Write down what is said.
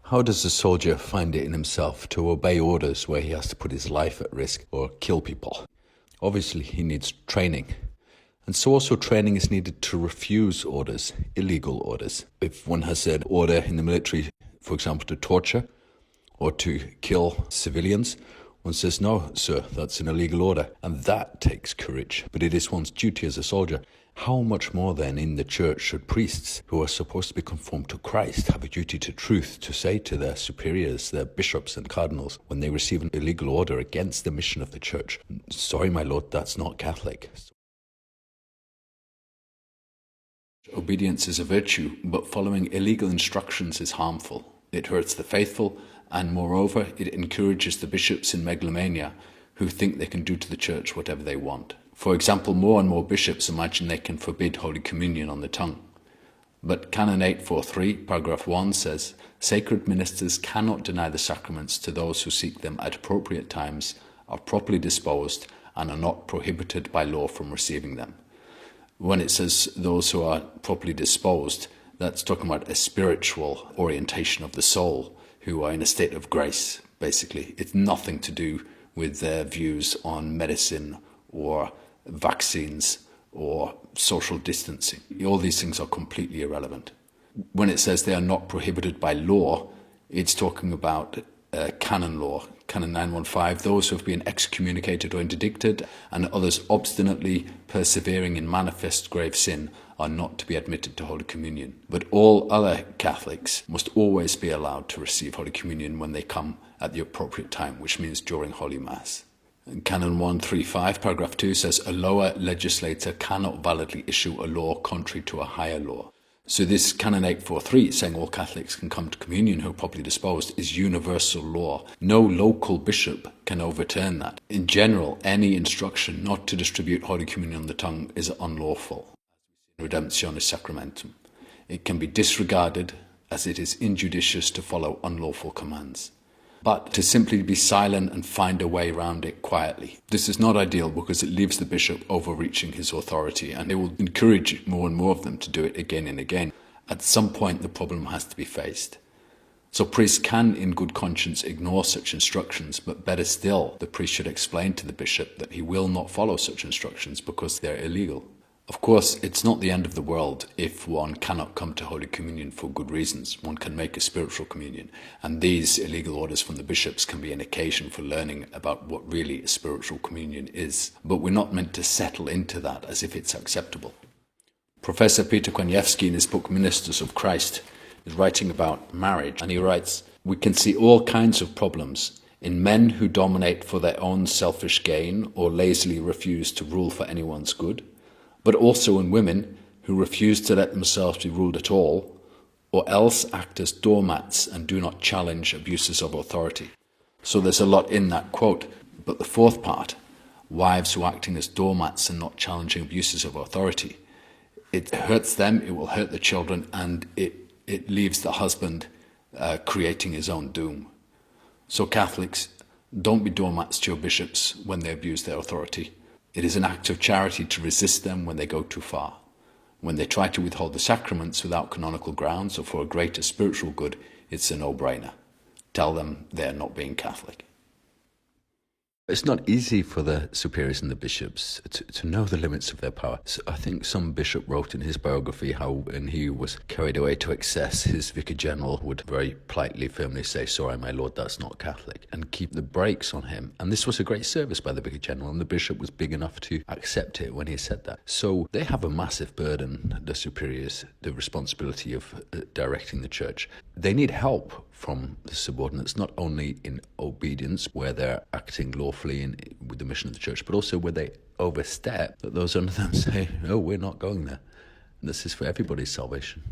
How does a soldier find it in himself to obey orders where he has to put his life at risk or kill people? Obviously, he needs training. And so also training is needed to refuse orders, illegal orders. If one has an order in the military, for example, to torture or to kill civilians, one says, no, sir, that's an illegal order. And that takes courage, but it is one's duty as a soldier. How much more then in the church should priests, who are supposed to be conformed to Christ, have a duty to truth to say to their superiors, their bishops and cardinals, when they receive an illegal order against the mission of the church? Sorry, my lord, that's not Catholic. Obedience is a virtue, but following illegal instructions is harmful. It hurts the faithful, and moreover, it encourages the bishops in megalomania who think they can do to the church whatever they want. For example, more and more bishops imagine they can forbid Holy Communion on the tongue. But Canon 843, paragraph 1 says, sacred ministers cannot deny the sacraments to those who seek them at appropriate times, are properly disposed, and are not prohibited by law from receiving them. When it says those who are properly disposed, that's talking about a spiritual orientation of the soul, who are in a state of grace, basically. It's nothing to do with their views on medicine or vaccines or social distancing. All these things are completely irrelevant. When it says they are not prohibited by law, it's talking about canon law, Canon 915, those who have been excommunicated or interdicted, and others obstinately persevering in manifest grave sin are not to be admitted to Holy Communion. But all other Catholics must always be allowed to receive Holy Communion when they come at the appropriate time, which means during Holy Mass. And Canon 135, paragraph 2 says, a lower legislator cannot validly issue a law contrary to a higher law. So this Canon 843, saying all Catholics can come to communion who are properly disposed, is universal law. No local bishop can overturn that. In general, any instruction not to distribute Holy Communion on the tongue is unlawful. Redemptionis Sacramentum. It can be disregarded, as it is injudicious to follow unlawful commands. But to simply be silent and find a way around it quietly. This is not ideal because it leaves the bishop overreaching his authority, and it will encourage more and more of them to do it again and again. At some point, the problem has to be faced. So priests can, in good conscience, ignore such instructions, but better still, the priest should explain to the bishop that he will not follow such instructions because they're illegal. Of course, it's not the end of the world if one cannot come to Holy Communion for good reasons. One can make a spiritual communion, and these illegal orders from the bishops can be an occasion for learning about what really a spiritual communion is. But we're not meant to settle into that as if it's acceptable. Professor Peter Koniewski, in his book Ministers of Christ, is writing about marriage, and he writes, we can see all kinds of problems in men who dominate for their own selfish gain or lazily refuse to rule for anyone's good, but also in women who refuse to let themselves be ruled at all, or else act as doormats and do not challenge abuses of authority. So there's a lot in that quote. But the fourth part, wives who are acting as doormats and not challenging abuses of authority, it hurts them, it will hurt the children, and it leaves the husband creating his own doom. So Catholics, don't be doormats to your bishops when they abuse their authority. It is an act of charity to resist them when they go too far. When they try to withhold the sacraments without canonical grounds or for a greater spiritual good, it's a no-brainer. Tell them they're not being Catholic. It's not easy for the superiors and the bishops to know the limits of their power. So I think some bishop wrote in his biography how when he was carried away to excess, his vicar general would very politely, firmly say, sorry, my lord, that's not Catholic, and keep the brakes on him. And this was a great service by the vicar general, and the bishop was big enough to accept it when he said that. So they have a massive burden, the superiors, the responsibility of directing the church. They need help from the subordinates, not only in obedience, where they're acting lawfully with the mission of the church, but also where they overstep, that those under them say, no, we're not going there. And this is for everybody's salvation.